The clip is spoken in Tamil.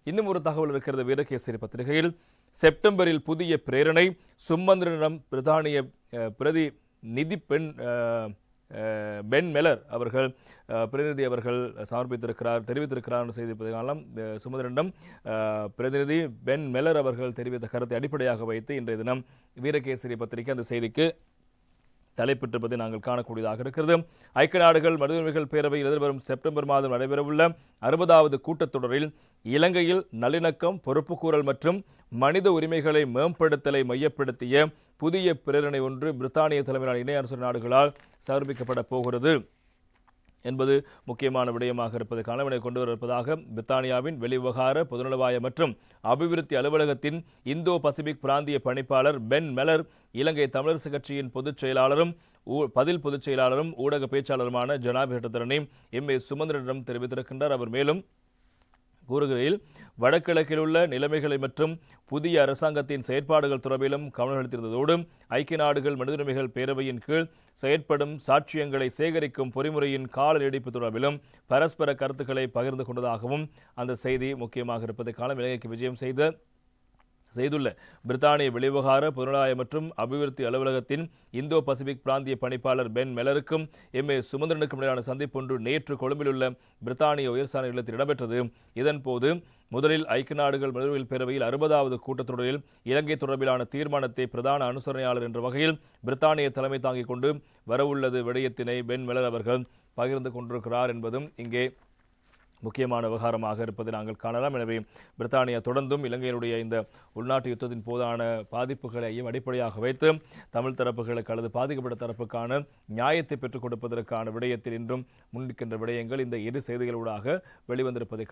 இன்னும் ஒரு தகவல் இருக்கிறது வீரகேசரி பத்திரிகையில். செப்டம்பரில் புதிய பிரேரணை, சுமந்திரனிடம் பிரித்தானிய பிரதி நிதி பென் மெலர் அவர்கள் பிரதிநிதி அவர்கள் தெரிவித்திருக்கிறார் செய்தி காலம். சுமந்திரனிடம் பிரதிநிதி பென் மெலர் அவர்கள் தெரிவித்த கருத்தை அடிப்படையாக வைத்து இன்றைய தினம் வீரகேசரி பத்திரிகை அந்த செய்திக்கு தலைப்பெற்றிருப்பதை நாங்கள் காணக்கூடியதாக இருக்கிறது. ஐக்கிய நாடுகள் மனித உரிமைகள் பேரவையில் எதிர்வரும் செப்டம்பர் மாதம் நடைபெறவுள்ள 60வது கூட்டத்தொடரில் இலங்கையில் நல்லிணக்கம், பொறுப்புக்கூறல் மற்றும் மனித உரிமைகளை மேம்படுத்தலை மையப்படுத்திய புதிய பிரேரணை ஒன்று பிரித்தானிய தலைமையிலான இணை அரசு நாடுகளால் சமர்ப்பிக்கப்பட போகிறது என்பது முக்கியமான விடயமாக இருப்பதை காணவினை கொண்டு வருவதாக பிரித்தானியாவின் வெளிவிவகார பொதுநலவாய மற்றும் அபிவிருத்தி அலுவலகத்தின் இந்தோ பசிபிக் பிராந்திய பணிப்பாளர் பென் மெலர் இலங்கை தமிழரசு கட்சியின் பொதுச் செயலாளரும் பொதுச் செயலாளரும் ஊடக பேச்சாளருமான ஜனாபி சட்டத்தரணி எம்.ஏ. சுமந்திரனிடம் தெரிவித்திருக்கின்றார். அவர் மேலும் கூறுகையில், வடகிழக்கில் உள்ள நிலைமைகளை மற்றும் புதிய அரசாங்கத்தின் செயற்பாடுகள் தொடர்பிலும் கவனம் செலுத்தியிருந்ததோடு ஐக்கிய நாடுகள் மனித உரிமைகள் பேரவையின் கீழ் செயற்படும் சாட்சியங்களை சேகரிக்கும் பொறிமுறையின் கால நீடிப்பு தொடர்பிலும் பரஸ்பர கருத்துக்களை பகிர்ந்து கொண்டதாகவும் அந்த செய்தி முக்கியமாக இருப்பதை காலம். இலங்கைக்கு விஜயம் செய்துள்ள பிரித்தானிய வெளிவிவகார பொருளாதார மற்றும் அபிவிருத்தி அலுவலகத்தின் இந்தோ பசிபிக் பிராந்திய பணிப்பாளர் பென் மெலருக்கும் எம்.ஏ. சுமந்திரனுக்கும் இடையிலான சந்திப்பொன்று நேற்று கொழும்பில் உள்ள பிரித்தானிய உயர்சான இல்லத்தில் இடம்பெற்றது. இதன்போது முதலில் ஐக்கிய நாடுகள் மனித உரிமைகள் பேரவையில் 60வது கூட்டத்தொடரில் இலங்கை தொடர்பிலான தீர்மானத்தை பிரதான அனுசரணையாளர் என்ற வகையில் பிரித்தானிய தலைமை தாங்கிக் கொண்டு வரவுள்ளது விடயத்தினை பென் மெலர் அவர்கள் பகிர்ந்து கொண்டிருக்கிறார் என்பதும் இங்கே முக்கியமான விவகாரமாக இருப்பதை நாங்கள் காணலாம். எனவே பிரித்தானியா தொடர்ந்தும் இலங்கையினுடைய இந்த உள்நாட்டு யுத்தத்தின் போதான பாதிப்புகளையும் அடிப்படையாக வைத்து தமிழ் தரப்புகளுக்கு அல்லது பாதிக்கப்பட்ட தரப்புக்கான நியாயத்தை பெற்றுக் கொடுப்பதற்கான விடயத்தில் இன்றும் முன்னிற்கின்ற விடயங்கள் இந்த இரு செய்திகளூடாக வெளிவந்திருப்பதை